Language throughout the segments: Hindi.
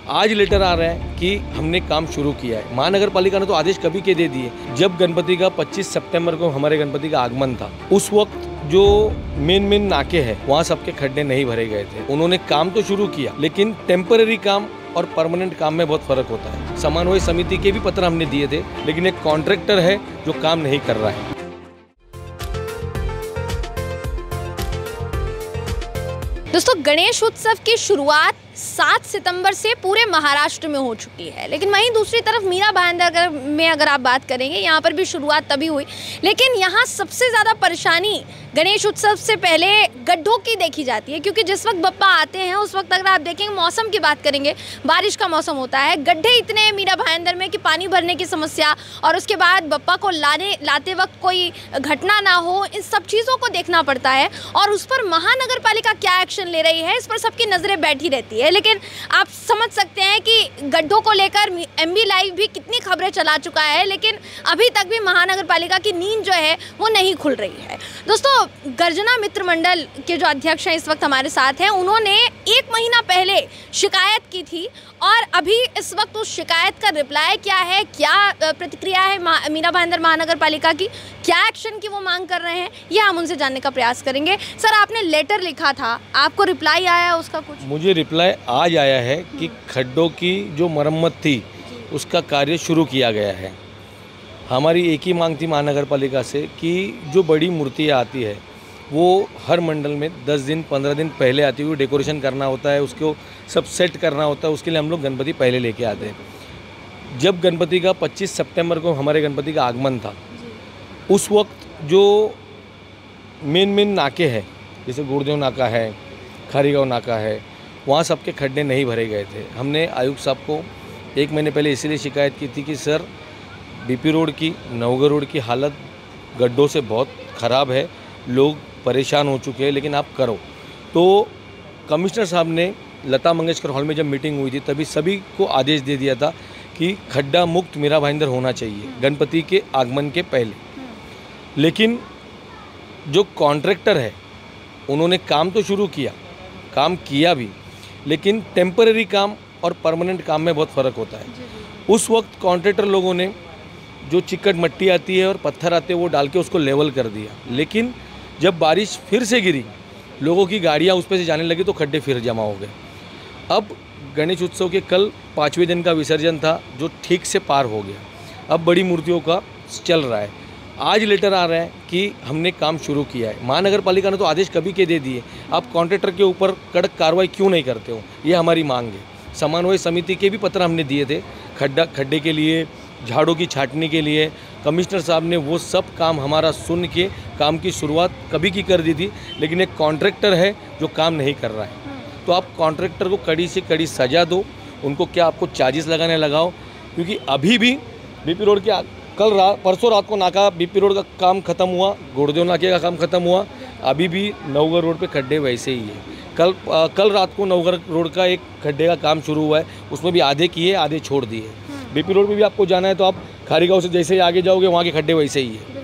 आज लेटर आ रहा है कि हमने काम शुरू किया है। महानगर पालिका ने तो आदेश कभी के दे दिए। जब गणपति का 25 सितंबर को हमारे गणपति का आगमन था, उस वक्त जो मेन नाके हैं वहाँ सबके खड्डे नहीं भरे गए थे। उन्होंने काम तो शुरू किया, लेकिन टेम्पररी काम और परमानेंट काम में बहुत फर्क होता है। समन्वय समिति के भी पत्र हमने दिए थे, लेकिन एक कॉन्ट्रैक्टर है जो काम नहीं कर रहा है। दोस्तों, गणेश उत्सव की शुरुआत 7 सितंबर से पूरे महाराष्ट्र में हो चुकी है, लेकिन वहीं दूसरी तरफ मीरा भाईंदर में अगर आप बात करेंगे, यहाँ पर भी शुरुआत तभी हुई। लेकिन यहाँ सबसे ज़्यादा परेशानी गणेश उत्सव से पहले गड्ढों की देखी जाती है, क्योंकि जिस वक्त बप्पा आते हैं उस वक्त अगर आप देखेंगे, मौसम की बात करेंगे, बारिश का मौसम होता है, गड्ढे इतने हैं मीरा भाईंदर में कि पानी भरने की समस्या, और उसके बाद बप्पा को लाते वक्त कोई घटना ना हो, इन सब चीज़ों को देखना पड़ता है। और उस पर महानगर पालिका क्या एक्शन ले रही है, इस पर सबकी नज़रें बैठी रहती है। लेकिन आप समझ सकते हैं कि गड्ढों को लेकर MB लाइव भी कितनी खबरें चला चुका है, लेकिन अभी तक भी महानगर पालिका की नींद जो है वो नहीं खुल रही है। दोस्तों, गर्जना मित्र मंडल के जो अध्यक्ष हैं इस वक्त हमारे साथ हैं, उन्होंने 1 महीना पहले शिकायत की थी, और अभी इस वक्त उस शिकायत का रिप्लाई क्या है, क्या प्रतिक्रिया है मीरा भाईंदर महानगर पालिका की, क्या एक्शन की वो मांग कर रहे हैं, ये हम उनसे जानने का प्रयास करेंगे। सर, आपने लेटर लिखा था, आपको रिप्लाई आया उसका कुछ? मुझे रिप्लाई आज आया है कि खड्डों की जो मरम्मत थी उसका कार्य शुरू किया गया है। हमारी एक ही मांग थी महानगर पालिका से कि जो बड़ी मूर्तियाँ आती है वो हर मंडल में 10 दिन 15 दिन पहले आती हुई डेकोरेशन करना होता है, उसको सब सेट करना होता है। उसके लिए हम लोग गणपति पहले लेके आते हैं। जब गणपति का 25 सितंबर को हमारे गणपति का आगमन था, उस वक्त जो मेन नाके हैं, जैसे गुड़देव नाका है, खारीगांव नाका है, वहाँ सबके खड्डे नहीं भरे गए थे। हमने आयुक्त साहब को 1 महीने पहले इसीलिए शिकायत की थी कि सर, BP रोड की, नवगर रोड की हालत गड्ढों से बहुत ख़राब है, लोग परेशान हो चुके हैं, लेकिन आप करो। तो कमिश्नर साहब ने लता मंगेशकर हॉल में जब मीटिंग हुई थी, तभी सभी को आदेश दे दिया था कि खड्डा मुक्त मीरा भाईंदर होना चाहिए गणपति के आगमन के पहले। लेकिन जो कॉन्ट्रैक्टर है उन्होंने काम तो शुरू किया, काम किया भी, लेकिन टेम्पररी काम और परमानेंट काम में बहुत फ़र्क होता है। उस वक्त कॉन्ट्रैक्टर लोगों ने जो चिकट मट्टी आती है और पत्थर आते हैं वो डाल के उसको लेवल कर दिया, लेकिन जब बारिश फिर से गिरी, लोगों की गाड़ियाँ उस पर से जाने लगी तो खड्डे फिर जमा हो गए। अब गणेश उत्सव के कल 5वें दिन का विसर्जन था, जो ठीक से पार हो गया। अब बड़ी मूर्तियों का चल रहा है। आज लेटर आ रहा है कि हमने काम शुरू किया है। महानगर पालिका ने तो आदेश कभी के दे दिए। आप कॉन्ट्रैक्टर के ऊपर कड़क कार्रवाई क्यों नहीं करते हो, ये हमारी मांग है। समन्वय समिति के भी पत्र हमने दिए थे, खड्डे के लिए, झाड़ों की छाटने के लिए। कमिश्नर साहब ने वो सब काम हमारा सुन के काम की शुरुआत कभी की कर दी थी, लेकिन एक कॉन्ट्रैक्टर है जो काम नहीं कर रहा है। तो आप कॉन्ट्रैक्टर को कड़ी से कड़ी सज़ा दो, उनको क्या आपको चार्जेस लगाने लगाओ, क्योंकि अभी भी BP रोड के परसों रात को नाका BP रोड का काम ख़त्म हुआ, गुड़देव नाके का काम ख़त्म हुआ, अभी भी नवगर रोड पे खड्डे वैसे ही है। कल रात को नवगर रोड का एक खड्डे का काम शुरू हुआ है, उसमें भी आधे किए आधे छोड़ दिए। BP रोड पे भी आपको जाना है तो आप खारीगांव से जैसे ही आगे जाओगे वहाँ के खड्डे वैसे ही है।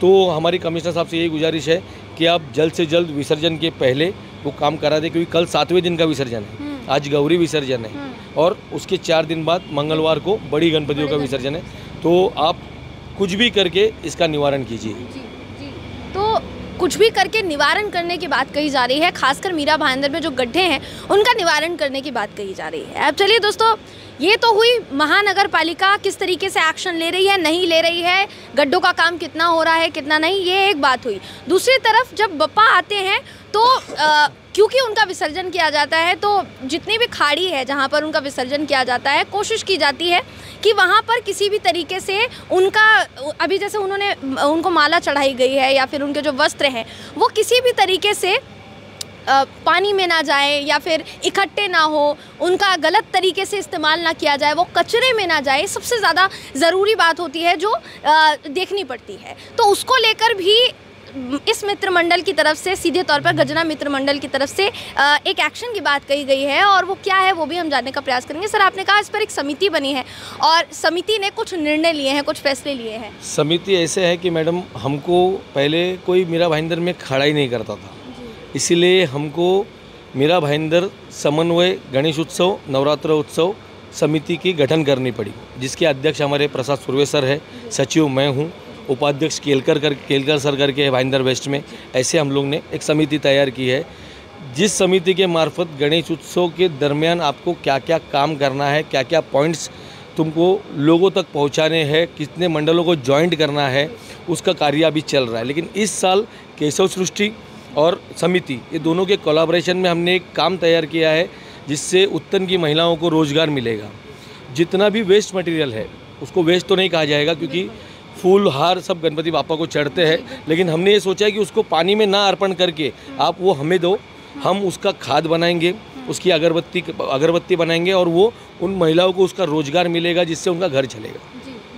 तो हमारी कमिश्नर साहब से यही गुजारिश है कि आप जल्द से जल्द विसर्जन के पहले वो काम करा दें, क्योंकि कल 7वें दिन का विसर्जन है, आज गौरी विसर्जन है, और उसके 4 दिन बाद मंगलवार को बड़ी गणपतियों का विसर्जन है। तो आप कुछ भी करके इसका निवारण कीजिए। जी। तो कुछ भी करके निवारण करने की बात कही जा रही है, खासकर मीरा भाईंदर में जो गड्ढे हैं उनका निवारण करने की बात कही जा रही है। अब चलिए दोस्तों, ये तो हुई महानगर पालिका किस तरीके से एक्शन ले रही है, नहीं ले रही है, गड्ढों का काम कितना हो रहा है, कितना नहीं, ये एक बात हुई। दूसरी तरफ जब बप्पा आते हैं तो क्योंकि उनका विसर्जन किया जाता है, तो जितनी भी खाड़ी है जहाँ पर उनका विसर्जन किया जाता है, कोशिश की जाती है कि वहाँ पर किसी भी तरीके से उनका, अभी जैसे उनको माला चढ़ाई गई है या फिर उनके जो वस्त्र हैं वो किसी भी तरीके से पानी में ना जाए या फिर इकट्ठे ना हो, उनका गलत तरीके से इस्तेमाल ना किया जाए, वो कचरे में ना जाए, सबसे ज़्यादा ज़रूरी बात होती है जो देखनी पड़ती है। तो उसको लेकर भी इस मित्र मंडल की तरफ से, सीधे तौर पर गर्जना मित्र मंडल की तरफ से एक एक्शन की बात कही गई है, और वो क्या है वो भी हम जानने का प्रयास करेंगे। सर, आपने कहा इस पर एक समिति बनी है और समिति ने कुछ निर्णय लिए हैं, कुछ फैसले लिए हैं। समिति ऐसे है कि मैडम, हमको पहले कोई मीरा भाईंदर में खड़ा ही नहीं करता था, इसीलिए हमको मीरा भाईंदर समन्वय गणेश उत्सव नवरात्र उत्सव समिति की गठन करनी पड़ी, जिसके अध्यक्ष हमारे प्रसाद सुर्वे सर है, सचिव मैं हूँ, उपाध्यक्ष केलकर सर करके है भाईंदर वेस्ट में। ऐसे हम लोग ने एक समिति तैयार की है, जिस समिति के मार्फत गणेश उत्सव के दरमियान आपको क्या क्या काम करना है, क्या क्या पॉइंट्स तुमको लोगों तक पहुंचाने हैं, कितने मंडलों को जॉइंट करना है, उसका कार्य अभी चल रहा है। लेकिन इस साल केशव सृष्टि और समिति ये दोनों के कोलैबोरेशन में हमने एक काम तैयार किया है, जिससे उत्तन की महिलाओं को रोज़गार मिलेगा। जितना भी वेस्ट मटेरियल है उसको वेस्ट तो नहीं कहा जाएगा, क्योंकि फूल हार सब गणपति बापा को चढ़ते हैं, लेकिन हमने ये सोचा है कि उसको पानी में ना अर्पण करके आप वो हमें दो, हम उसका खाद बनाएंगे, उसकी अगरबत्ती बनाएंगे और वो उन महिलाओं को उसका रोज़गार मिलेगा, जिससे उनका घर चलेगा।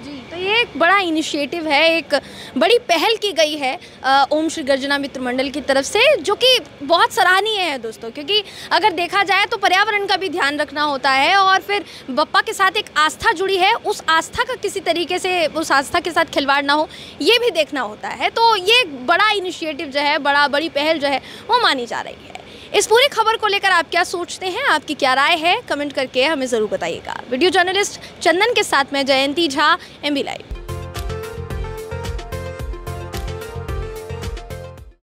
जी, तो ये एक बड़ा इनिशिएटिव है, एक बड़ी पहल की गई है ओम श्री गर्जना मित्र मंडल की तरफ से, जो कि बहुत सराहनीय है दोस्तों, क्योंकि अगर देखा जाए तो पर्यावरण का भी ध्यान रखना होता है और फिर बप्पा के साथ एक आस्था जुड़ी है, उस आस्था का किसी तरीके से उस आस्था के साथ खिलवाड़ ना हो, ये भी देखना होता है। तो ये एक बड़ा इनिशिएटिव जो है, बड़ी पहल जो है वो मानी जा रही है। इस पूरी खबर को लेकर आप क्या सोचते हैं, आपकी क्या राय है, कमेंट करके हमें ज़रूर बताइएगा। वीडियो जर्नलिस्ट चंदन के साथ मैं जयंती झा, MB लाइव।